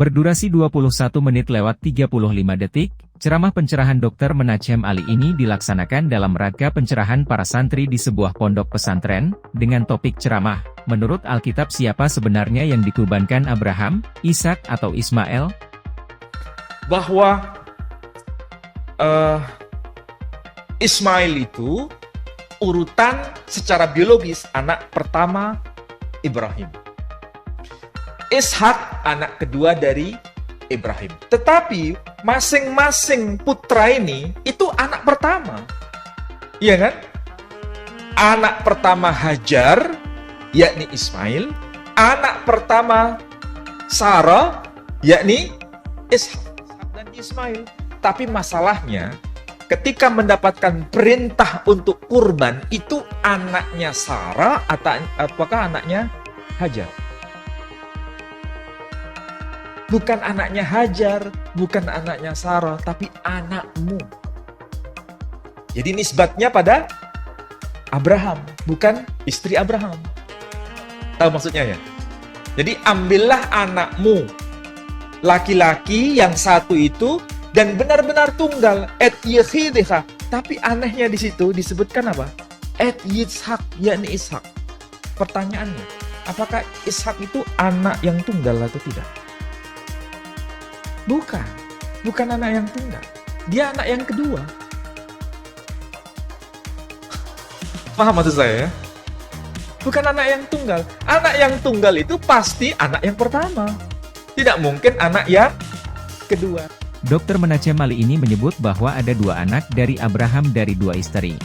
Berdurasi 21 menit lewat 35 detik, ceramah pencerahan Dr. Menachem Ali ini dilaksanakan dalam rangka pencerahan para santri di sebuah pondok pesantren, dengan topik ceramah, menurut Alkitab siapa sebenarnya yang dikurbankan Abraham, Ishak atau Ismail? Bahwa Ismail itu urutan secara biologis anak pertama Ibrahim. Ishak anak kedua dari Ibrahim. Tetapi masing-masing putra ini itu anak pertama. Iya kan? Anak pertama Hajar, yakni Ismail. Anak pertama Sarah, yakni Ishak dan Ismail. Tapi masalahnya, ketika mendapatkan perintah untuk kurban, itu anaknya Sarah atau apakah anaknya Hajar? Bukan anaknya Hajar, bukan anaknya Sarah, tapi anakmu. Jadi nisbatnya pada Abraham, bukan istri Abraham. Tahu maksudnya ya? Jadi ambillah anakmu, laki-laki yang satu itu, dan benar-benar tunggal, et yechidha. Tapi anehnya di situ disebutkan apa? Et Yitzhak, yakni Ishak. Pertanyaannya, apakah Ishak itu anak yang tunggal atau tidak? Bukan anak yang tunggal. Dia anak yang kedua. Paham maksud saya ya? Bukan anak yang tunggal. Anak yang tunggal itu pasti anak yang pertama. Tidak mungkin anak yang kedua. Dr. Menachem Ali ini menyebut bahwa ada dua anak dari Abraham dari dua istri.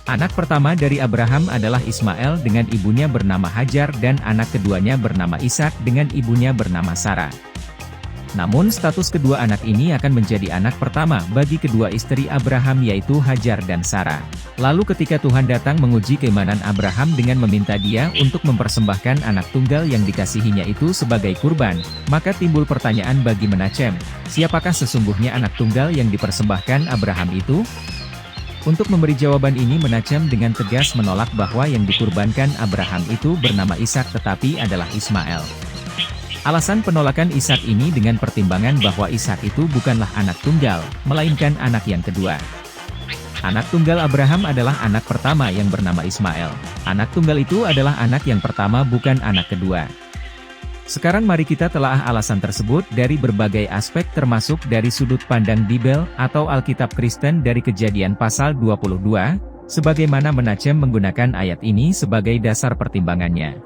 Anak pertama dari Abraham adalah Ismail dengan ibunya bernama Hajar dan anak keduanya bernama Ishak dengan ibunya bernama Sarah. Namun status kedua anak ini akan menjadi anak pertama bagi kedua istri Abraham yaitu Hajar dan Sarah. Lalu ketika Tuhan datang menguji keimanan Abraham dengan meminta dia untuk mempersembahkan anak tunggal yang dikasihinya itu sebagai kurban, maka timbul pertanyaan bagi Menachem, siapakah sesungguhnya anak tunggal yang dipersembahkan Abraham itu? Untuk memberi jawaban ini Menachem dengan tegas menolak bahwa yang dikurbankan Abraham itu bernama Ishak tetapi adalah Ismail. Alasan penolakan Ishak ini dengan pertimbangan bahwa Ishak itu bukanlah anak tunggal, melainkan anak yang kedua. Anak tunggal Abraham adalah anak pertama yang bernama Ismail. Anak tunggal itu adalah anak yang pertama bukan anak kedua. Sekarang mari kita telaah alasan tersebut dari berbagai aspek termasuk dari sudut pandang Bible atau Alkitab Kristen dari Kejadian pasal 22, sebagaimana Menachem menggunakan ayat ini sebagai dasar pertimbangannya.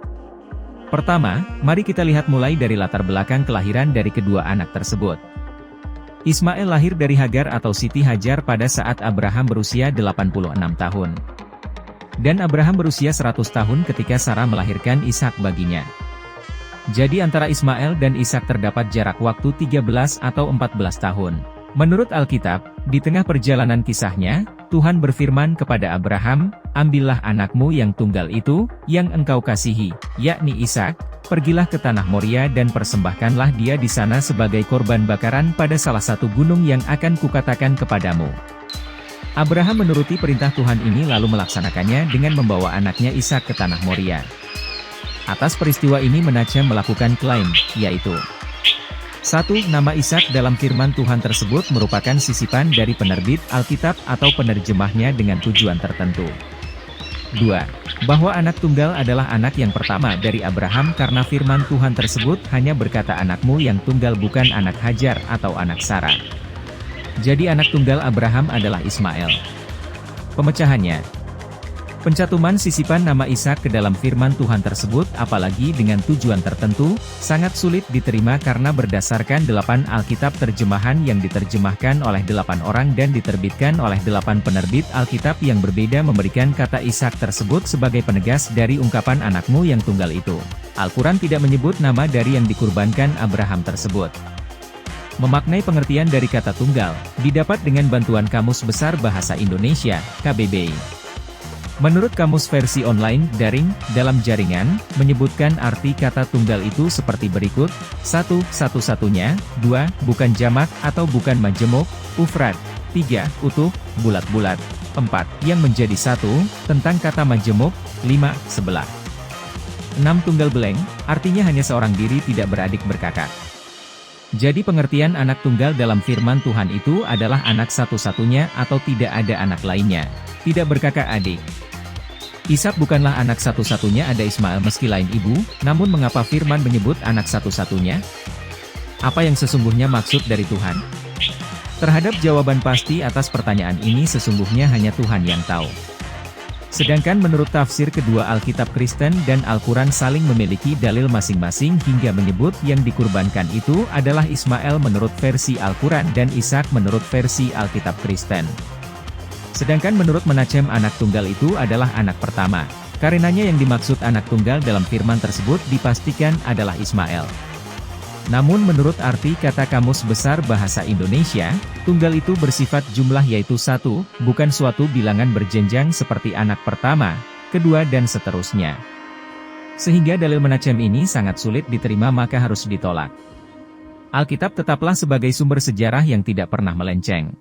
Pertama, mari kita lihat mulai dari latar belakang kelahiran dari kedua anak tersebut. Ismail lahir dari Hagar atau Siti Hajar pada saat Abraham berusia 86 tahun. Dan Abraham berusia 100 tahun ketika Sarah melahirkan Ishak baginya. Jadi antara Ismail dan Ishak terdapat jarak waktu 13 atau 14 tahun. Menurut Alkitab, di tengah perjalanan kisahnya, Tuhan berfirman kepada Abraham, ambillah anakmu yang tunggal itu, yang engkau kasihi, yakni Ishak, pergilah ke tanah Moria dan persembahkanlah dia di sana sebagai korban bakaran pada salah satu gunung yang akan kukatakan kepadamu. Abraham menuruti perintah Tuhan ini lalu melaksanakannya dengan membawa anaknya Ishak ke tanah Moria. Atas peristiwa ini Menachem melakukan klaim, yaitu 1. Nama Ishak dalam firman Tuhan tersebut merupakan sisipan dari penerbit Alkitab atau penerjemahnya dengan tujuan tertentu. 2. Bahwa anak tunggal adalah anak yang pertama dari Abraham karena firman Tuhan tersebut hanya berkata anakmu yang tunggal bukan anak Hajar atau anak Sarah. Jadi anak tunggal Abraham adalah Ismail. Pemecahannya. Pencatuman sisipan nama Ishak ke dalam firman Tuhan tersebut apalagi dengan tujuan tertentu, sangat sulit diterima karena berdasarkan 8 Alkitab terjemahan yang diterjemahkan oleh 8 orang dan diterbitkan oleh 8 penerbit Alkitab yang berbeda memberikan kata Ishak tersebut sebagai penegas dari ungkapan anakmu yang tunggal itu. Al-Quran tidak menyebut nama dari yang dikurbankan Abraham tersebut. Memaknai pengertian dari kata tunggal, didapat dengan bantuan Kamus Besar Bahasa Indonesia, KBBI. Menurut kamus versi online daring dalam jaringan, menyebutkan arti kata tunggal itu seperti berikut: 1. Satu-satunya, 2. Bukan jamak atau bukan majemuk, ufrad, 3. Utuh, bulat-bulat, 4. Yang menjadi satu, tentang kata majemuk, 5. Sebelah. 6. Tunggal beleng, artinya hanya seorang diri tidak beradik berkakak. Jadi pengertian anak tunggal dalam firman Tuhan itu adalah anak satu-satunya atau tidak ada anak lainnya. Tidak berkakak adik. Ishak bukanlah anak satu-satunya, ada Ismail meski lain ibu, namun mengapa firman menyebut anak satu-satunya? Apa yang sesungguhnya maksud dari Tuhan? Terhadap jawaban pasti atas pertanyaan ini sesungguhnya hanya Tuhan yang tahu. Sedangkan menurut tafsir kedua Alkitab Kristen dan Al-Quran saling memiliki dalil masing-masing hingga menyebut yang dikurbankan itu adalah Ismail menurut versi Al-Quran dan Ishak menurut versi Alkitab Kristen. Sedangkan menurut Menachem anak tunggal itu adalah anak pertama. Karenanya yang dimaksud anak tunggal dalam firman tersebut dipastikan adalah Ismail. Namun menurut arti kata Kamus Besar Bahasa Indonesia, tunggal itu bersifat jumlah yaitu satu, bukan suatu bilangan berjenjang seperti anak pertama, kedua dan seterusnya. Sehingga dalil Menachem ini sangat sulit diterima maka harus ditolak. Alkitab tetaplah sebagai sumber sejarah yang tidak pernah melenceng.